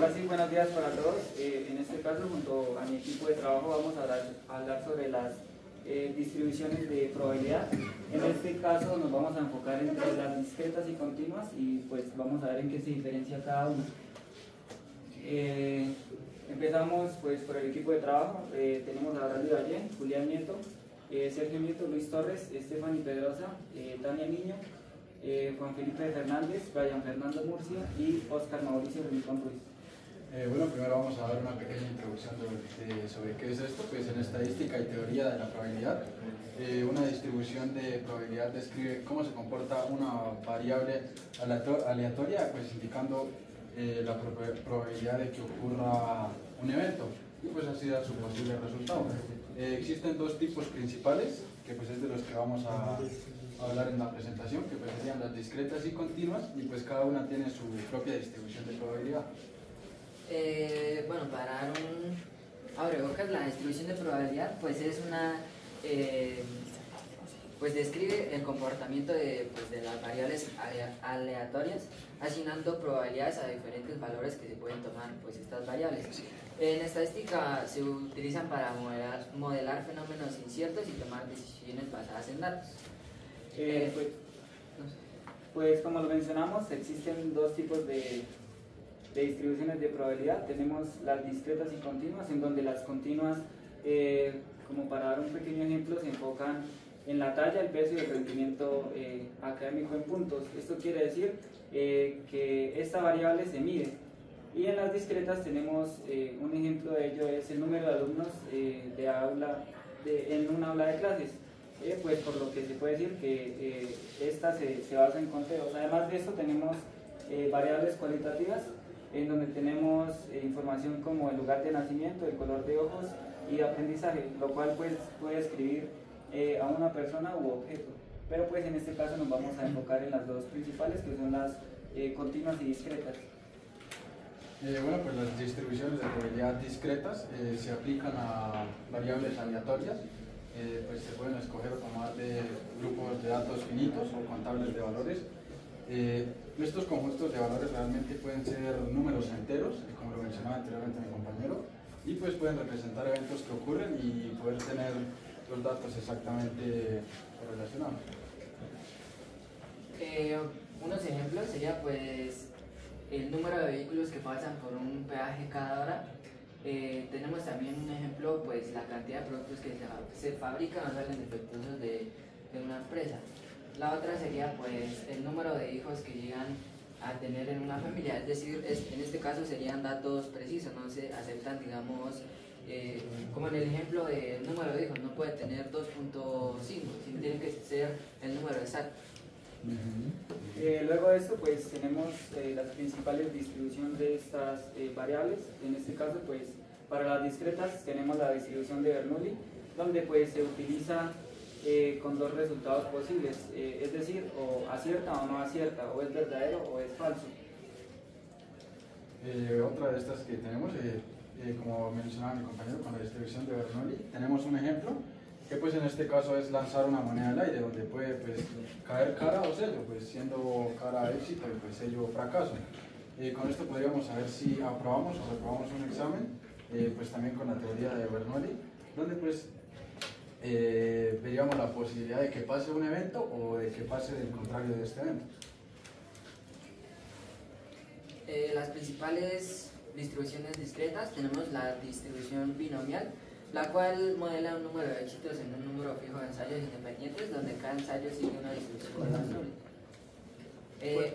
Ahora sí, buenos días para todos. En este caso, junto a mi equipo de trabajo, vamos a hablar sobre las distribuciones de probabilidad. En este caso nos vamos a enfocar entre las discretas y continuas y pues vamos a ver en qué se diferencia cada una. Empezamos pues por el equipo de trabajo. Tenemos a Bradley Ballén, Julián Nieto, Sergio Nieto, Luis Torres, Estefany Pedrosa, Tania Niño, Juan Felipe Fernández, Brian Fernando Murcia y Oscar Mauricio Rincón Ruiz. Bueno, primero vamos a dar una pequeña introducción sobre qué es esto. Pues en estadística y teoría de la probabilidad, una distribución de probabilidad describe cómo se comporta una variable aleatoria, pues indicando la probabilidad de que ocurra un evento y pues así dar su posible resultado. Existen dos tipos principales, que pues es de los que vamos a hablar en la presentación, que pues serían las discretas y continuas, y pues cada una tiene su propia distribución de probabilidad. Bueno, para dar un abrebocas, la distribución de probabilidad pues es una pues describe el comportamiento de las variables aleatorias, asignando probabilidades a diferentes valores que se pueden tomar pues estas variables. En estadística se utilizan para modelar fenómenos inciertos y tomar decisiones basadas en datos. Pues como lo mencionamos, existen dos tipos de distribuciones de probabilidad. Tenemos las discretas y continuas, en donde las continuas, como para dar un pequeño ejemplo, se enfocan en la talla, el peso y el rendimiento académico en puntos. Esto quiere decir que esta variable se mide. Y en las discretas tenemos un ejemplo de ello, es el número de alumnos en un aula de clases. Pues por lo que se puede decir que esta se basa en conteos. Además de esto tenemos variables cualitativas, en donde tenemos información como el lugar de nacimiento, el color de ojos y aprendizaje, lo cual pues puede describir a una persona u objeto. Pero pues en este caso nos vamos a enfocar en las dos principales, que son las continuas y discretas. Bueno, pues las distribuciones de probabilidad discretas se aplican a variables aleatorias. Pues se pueden escoger o tomar de grupos de datos finitos o contables de valores. Estos conjuntos de valores realmente pueden ser números enteros, como lo mencionaba anteriormente mi compañero, y pues pueden representar eventos que ocurren y poder tener los datos exactamente relacionados. Unos ejemplos sería pues el número de vehículos que pasan por un peaje cada hora. Tenemos también un ejemplo, pues la cantidad de productos que se fabrican o salen defectuosos de una empresa. La otra sería pues el número de hijos que llegan a tener en una familia, es decir, en este caso serían datos precisos, no se aceptan, digamos, como en el ejemplo del número de hijos, no puede tener 2.5, sino tiene que ser el número exacto. Luego de esto pues tenemos las principales distribuciones de estas variables. En este caso pues para las discretas tenemos la distribución de Bernoulli, donde pues se utiliza con dos resultados posibles, es decir, o acierta o no acierta, o es verdadero o es falso. Otra de estas que tenemos, como mencionaba mi compañero, con la distribución de Bernoulli, tenemos un ejemplo que pues en este caso es lanzar una moneda al aire, donde puede pues caer cara o sello, pues siendo cara éxito y pues sello fracaso. Con esto podríamos saber si aprobamos o reprobamos un examen, pues también con la teoría de Bernoulli, donde pues veríamos la posibilidad de que pase un evento o de que pase el contrario de este evento. Las principales distribuciones discretas tenemos la distribución binomial, la cual modela un número de éxitos en un número fijo de ensayos independientes, donde cada ensayo sigue una distribución de Bernoulli.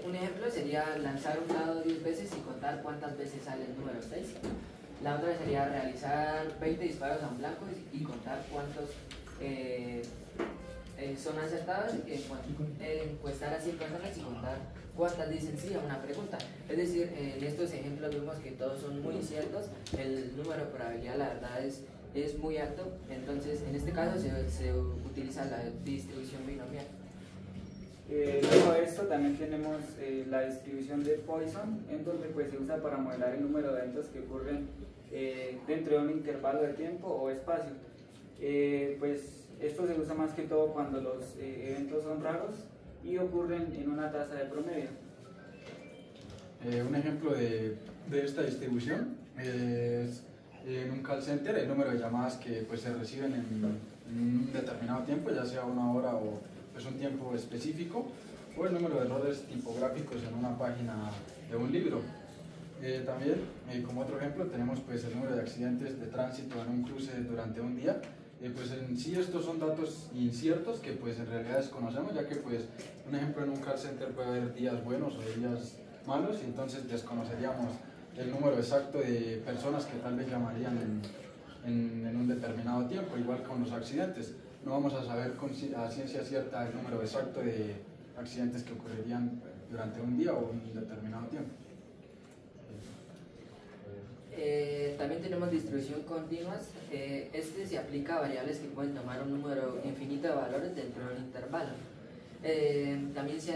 Un ejemplo sería lanzar un dado 10 veces y contar cuántas veces sale el número 6. La otra sería realizar 20 disparos a un blanco y contar cuántos son acertados, encuestar a 100 personas y contar cuántas dicen sí a una pregunta. Es decir, en estos ejemplos vemos que todos son muy ciertos, el número de probabilidad la verdad es muy alto, entonces en este caso se utiliza la distribución binomial. Luego de esto también tenemos la distribución de Poisson, en donde pues se usa para modelar el número de eventos que ocurren dentro de un intervalo de tiempo o espacio. Pues esto se usa más que todo cuando los eventos son raros y ocurren en una tasa de promedio. Un ejemplo de esta distribución es en un call center el número de llamadas que pues, se reciben en un determinado tiempo, ya sea una hora o pues, un tiempo específico, o el número de errores tipográficos en una página de un libro. También, como otro ejemplo, tenemos pues, el número de accidentes de tránsito en un cruce durante un día. Pues en sí estos son datos inciertos que pues en realidad desconocemos, ya que pues un ejemplo en un call center puede haber días buenos o días malos, y entonces desconoceríamos el número exacto de personas que tal vez llamarían en un determinado tiempo, igual con los accidentes. No vamos a saber a ciencia cierta el número exacto de accidentes que ocurrirían durante un día o un determinado tiempo. También tenemos distribución continuas. Este se aplica a variables que pueden tomar un número infinito de valores dentro de un intervalo. También se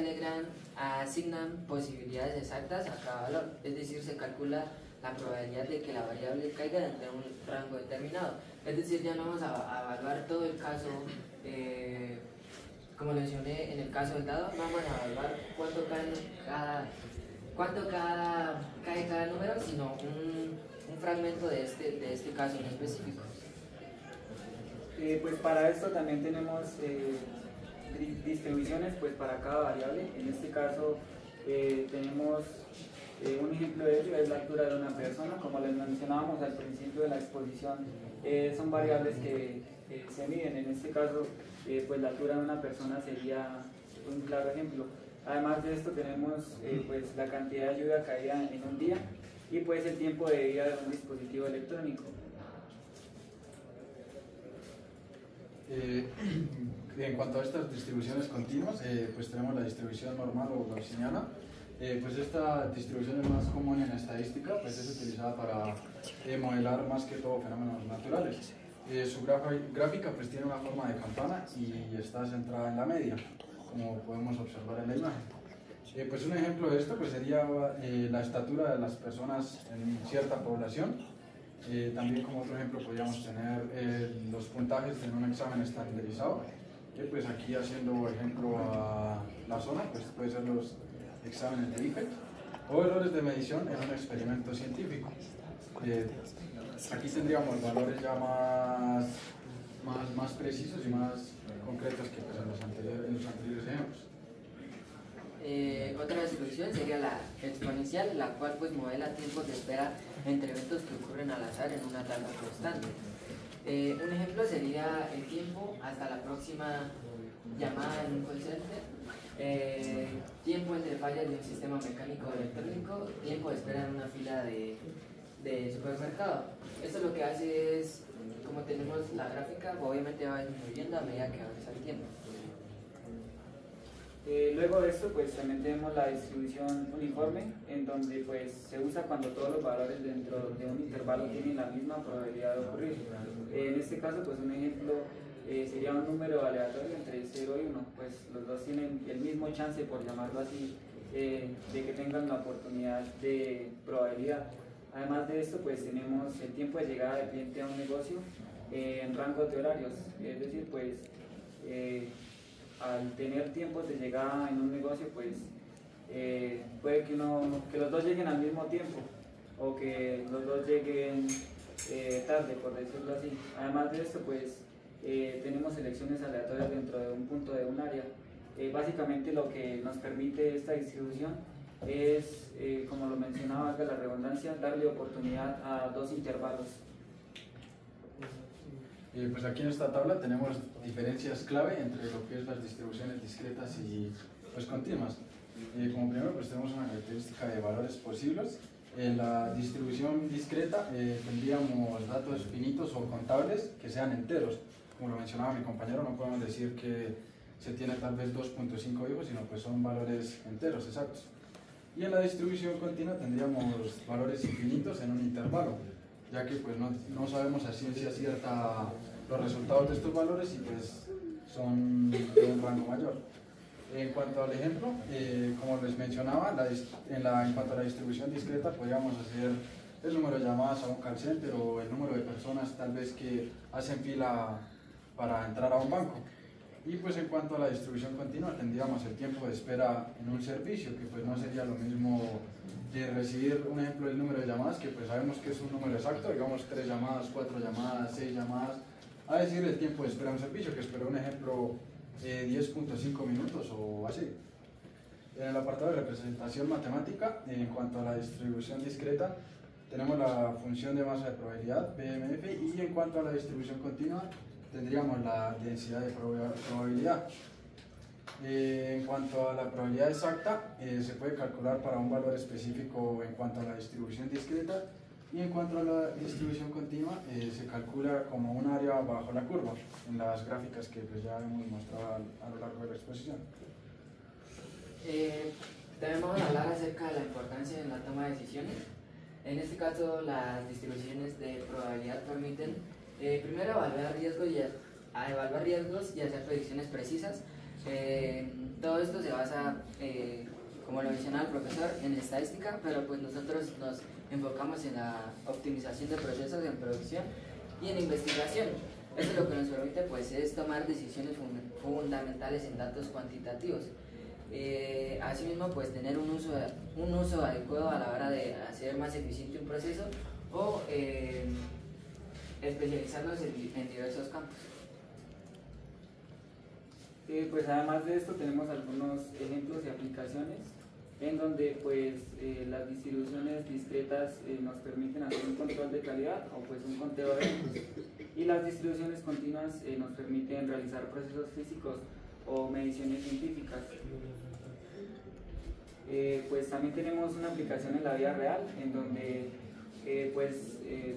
asignan posibilidades exactas a cada valor, es decir, se calcula la probabilidad de que la variable caiga dentro de un rango determinado. Es decir, ya no vamos a evaluar todo el caso, como mencioné en el caso del dado, no vamos a evaluar cuánto cae cada número, sino un fragmento de este caso en específico. Pues para esto también tenemos distribuciones pues para cada variable. En este caso tenemos un ejemplo de ello, es la altura de una persona. Como les mencionábamos al principio de la exposición, son variables que se miden. En este caso pues la altura de una persona sería un claro ejemplo. Además de esto tenemos pues la cantidad de lluvia caída en un día y pues el tiempo de vida de un dispositivo electrónico. En cuanto a estas distribuciones continuas, pues tenemos la distribución normal o gaussiana. Pues esta distribución es más común en estadística, pues es utilizada para modelar más que todo fenómenos naturales. Su gráfica pues tiene una forma de campana y está centrada en la media, como podemos observar en la imagen. Pues un ejemplo de esto pues sería la estatura de las personas en cierta población. También como otro ejemplo podríamos tener los puntajes en un examen estandarizado. Pues aquí haciendo ejemplo a la zona, pues puede ser los exámenes de IFE o errores de medición en un experimento científico. Aquí tendríamos valores ya más precisos y más concretos que pues, en los anteriores ejemplos. Otra distribución sería la exponencial, la cual pues modela tiempos de espera entre eventos que ocurren al azar en una tabla constante. Un ejemplo sería el tiempo hasta la próxima llamada en un call center, tiempo entre fallas de un sistema mecánico o electrónico, tiempo de espera en una fila de supermercado. Esto lo que hace es, como tenemos la gráfica, obviamente va disminuyendo a medida que avanza el tiempo. Luego de esto pues también tenemos la distribución uniforme, en donde pues se usa cuando todos los valores dentro de un intervalo tienen la misma probabilidad de ocurrir. En este caso pues un ejemplo sería un número aleatorio entre 0 y 1, pues los dos tienen el mismo chance, por llamarlo así, de que tengan la oportunidad de probabilidad. Además de esto pues tenemos el tiempo de llegada del cliente a un negocio en rangos de horarios, es decir pues al tener tiempos de llegada en un negocio, pues puede que los dos lleguen al mismo tiempo o que los dos lleguen tarde, por decirlo así. Además de esto, pues tenemos selecciones aleatorias dentro de un punto de un área. Básicamente lo que nos permite esta distribución es, como lo mencionaba, valga la redundancia, darle oportunidad a dos intervalos. Pues aquí en esta tabla tenemos diferencias clave entre lo que es las distribuciones discretas y pues, continuas. Como primero pues tenemos una característica de valores posibles. En la distribución discreta tendríamos datos finitos o contables que sean enteros. Como lo mencionaba mi compañero, no podemos decir que se tiene tal vez 2.5 hijos, sino pues son valores enteros exactos. Y en la distribución continua tendríamos valores infinitos en un intervalo, ya que pues no sabemos a ciencia cierta los resultados de estos valores y pues son de un rango mayor. En cuanto al ejemplo, como les mencionaba, en cuanto a la distribución discreta podríamos hacer el número de llamadas a un call center o el número de personas tal vez que hacen fila para entrar a un banco. Y pues en cuanto a la distribución continua, tendríamos el tiempo de espera en un servicio, que pues no sería lo mismo de recibir, un ejemplo, el número de llamadas, que pues sabemos que es un número exacto, digamos 3 llamadas, 4 llamadas, 6 llamadas, a decir el tiempo de espera en un servicio, que espero un ejemplo 10.5 minutos o así. En el apartado de representación matemática, en cuanto a la distribución discreta, tenemos la función de masa de probabilidad, BMF, y en cuanto a la distribución continua, tendríamos la densidad de probabilidad. En cuanto a la probabilidad exacta, se puede calcular para un valor específico en cuanto a la distribución discreta, y en cuanto a la distribución continua, se calcula como un área bajo la curva, en las gráficas que pues ya hemos mostrado a lo largo de la exposición. También vamos a hablar acerca de la importancia en la toma de decisiones. En este caso, las distribuciones de probabilidad permiten primero evaluar riesgos y hacer predicciones precisas. Todo esto se basa, como lo mencionaba el profesor, en estadística, pero pues nosotros nos enfocamos en la optimización de procesos en producción y en investigación. Esto lo que nos permite pues, es tomar decisiones fundamentales en datos cuantitativos. Asimismo, pues tener un uso adecuado a la hora de hacer más eficiente un proceso o especializarnos en diversos campos. Pues además de esto tenemos algunos ejemplos y aplicaciones en donde pues las distribuciones discretas nos permiten hacer un control de calidad o pues un conteo de eventos, y las distribuciones continuas nos permiten realizar procesos físicos o mediciones científicas. Pues también tenemos una aplicación en la vida real en donde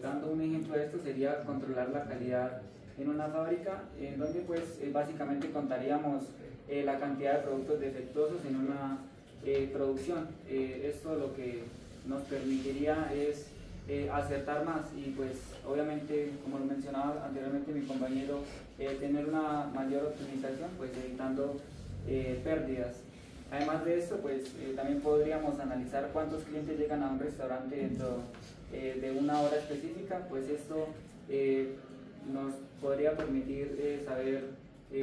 dando un ejemplo de esto sería controlar la calidad en una fábrica, en donde pues básicamente contaríamos la cantidad de productos defectuosos en una producción. Esto lo que nos permitiría es acertar más y pues obviamente, como lo mencionaba anteriormente mi compañero, tener una mayor optimización, pues evitando pérdidas. Además de esto, pues también podríamos analizar cuántos clientes llegan a un restaurante dentro de una hora específica, pues esto nos podría permitir saber,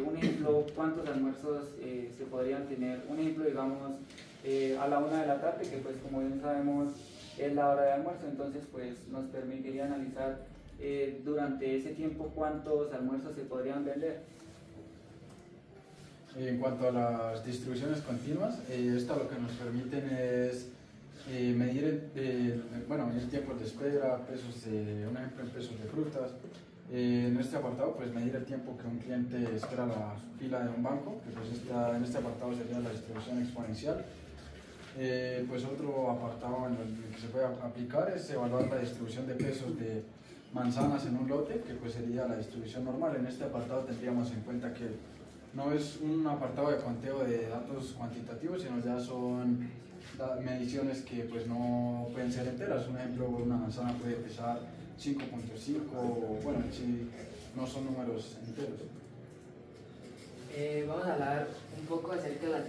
un ejemplo, cuántos almuerzos se podrían tener. Un ejemplo, digamos, a la 1 de la tarde, que pues como bien sabemos es la hora de almuerzo, entonces pues nos permitiría analizar durante ese tiempo cuántos almuerzos se podrían vender. En cuanto a las distribuciones continuas, esta lo que nos permiten es medir medir tiempos de espera, un ejemplo en pesos de frutas. En este apartado, pues medir el tiempo que un cliente espera la fila de un banco, que pues en este apartado sería la distribución exponencial. Pues otro apartado en el que se puede aplicar es evaluar la distribución de pesos de manzanas en un lote, que pues sería la distribución normal. En este apartado tendríamos en cuenta que no es un apartado de conteo de datos cuantitativos, sino ya son mediciones que pues no pueden ser enteras. Un ejemplo, una manzana puede pesar 5.5, bueno, sí, no son números enteros. Vamos a hablar un poco acerca de las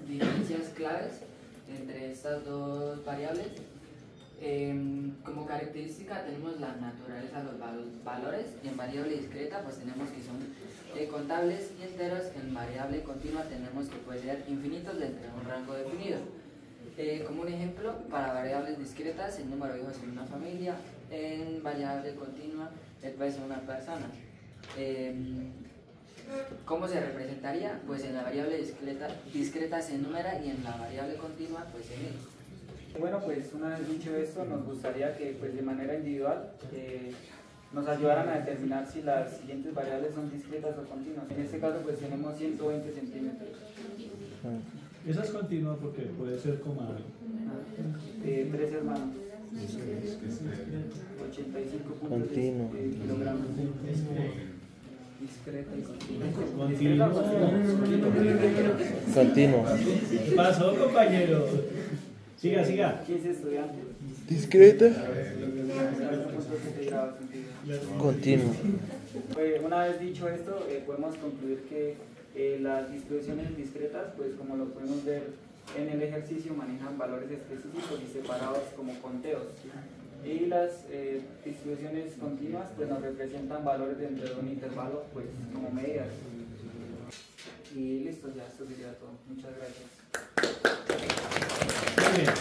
diferencias claves entre estas dos variables. Como característica tenemos la naturaleza de los valores. En variable discreta pues tenemos que son contables y enteros. En variable continua tenemos que puede ser infinitos dentro de un rango definido. Como un ejemplo, para variables discretas el número de hijos en una familia, en variable continua el peso de una persona. ¿Cómo se representaría? Pues en la variable discreta se enumera y en la variable continua pues se mide. Bueno, pues una vez dicho esto, nos gustaría que pues de manera individual nos ayudaran a determinar si las siguientes variables son discretas o continuas. En este caso pues tenemos 120 centímetros. Esa es continua porque puede ser coma. 3 hermanos. 85 puntos de kilogramos. Discreta y continua. Continuo. Pasó, compañero. Siga. 15 estudiantes. Discreta. Continuo. Una vez dicho esto, podemos concluir que las distribuciones discretas, pues como lo podemos ver en el ejercicio, manejan valores específicos y separados como conteos. Y las distribuciones continuas pues nos representan valores dentro de un intervalo pues como medidas. Y listo, ya esto sería todo. Muchas gracias. Muy bien.